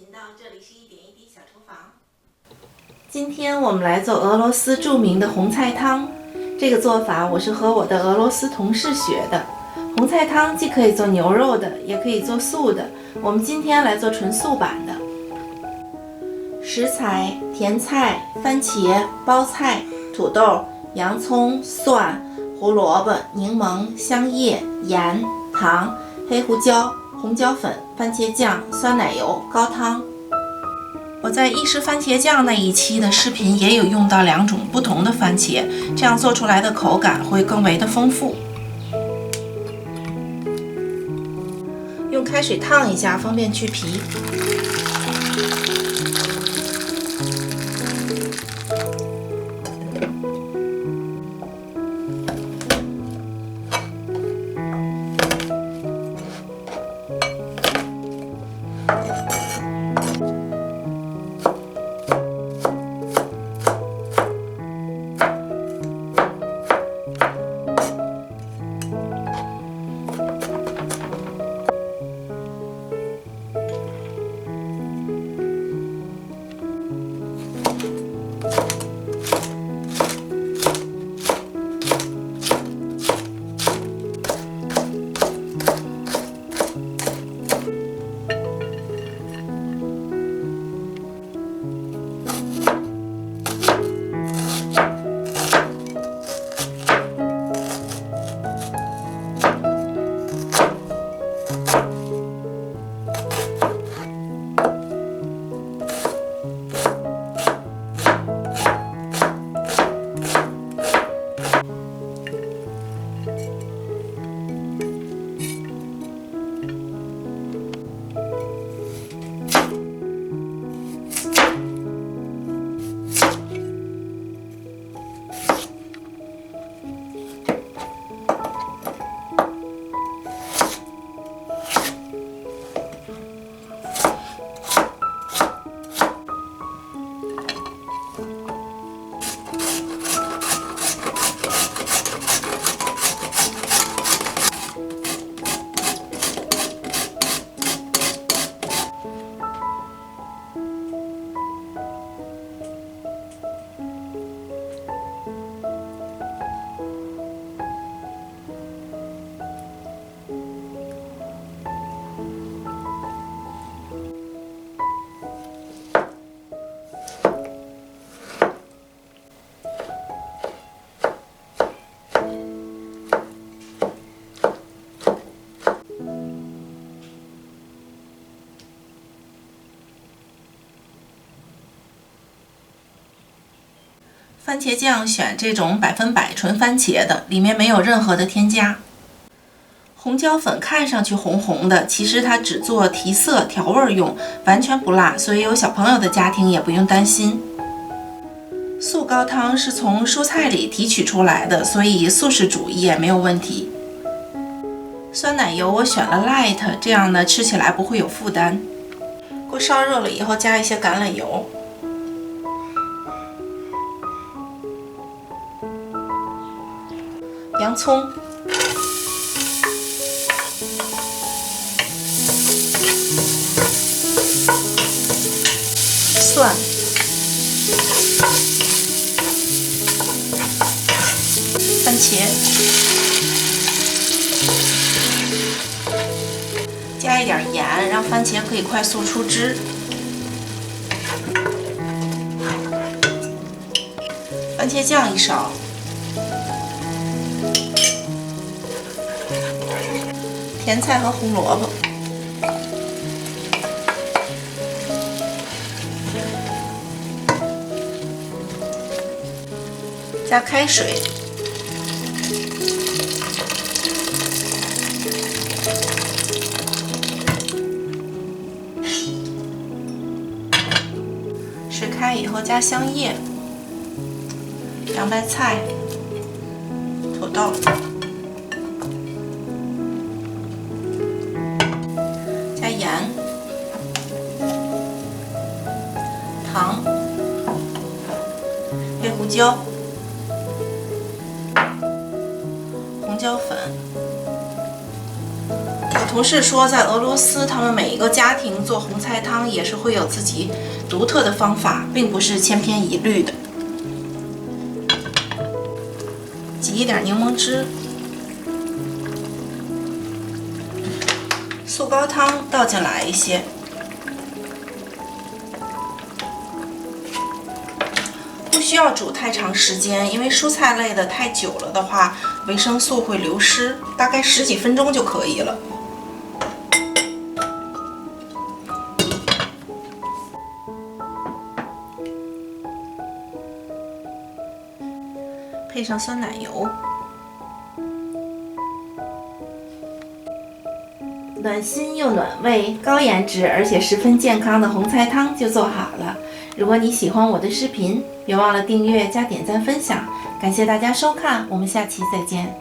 频道，这里是一点一滴小厨房。今天我们来做俄罗斯著名的红菜汤。这个做法我是和我的俄罗斯同事学的。红菜汤既可以做牛肉的，也可以做素的。我们今天来做纯素版的。食材：甜菜、番茄、包菜、土豆、洋葱、蒜、胡萝卜、柠檬、香叶、盐、糖、黑胡椒、红椒粉、番茄酱、酸奶油、高汤。我在意式番茄酱那一期的视频也有用到2种不同的番茄，这样做出来的口感会更为的丰富。用开水烫一下，方便去皮。番茄酱选这种100%纯番茄的，里面没有任何的添加。红椒粉看上去红红的，其实它只做提色调味用，完全不辣，所以有小朋友的家庭也不用担心。素高汤是从蔬菜里提取出来的，所以素食主义也没有问题。酸奶油我选了 light， 这样呢吃起来不会有负担。锅烧热了以后加一些橄榄油。洋葱、蒜、番茄，加一点盐，让番茄可以快速出汁。番茄酱1勺。甜菜和胡萝卜，加开水，水开以后加香叶、凉白菜、土豆。盐、糖、黑胡椒、红椒粉、同事说，在俄罗斯，他们每一个家庭做红菜汤也是会有自己独特的方法，并不是千篇一律的。挤一点柠檬汁，素高汤倒进来一些，不需要煮太长时间，因为蔬菜类的太久了的话，维生素会流失，大概10几分钟就可以了。配上酸奶油，暖心又暖胃、高颜值而且十分健康的红菜汤就做好了。如果你喜欢我的视频，别忘了订阅、加点赞、分享。感谢大家收看，我们下期再见。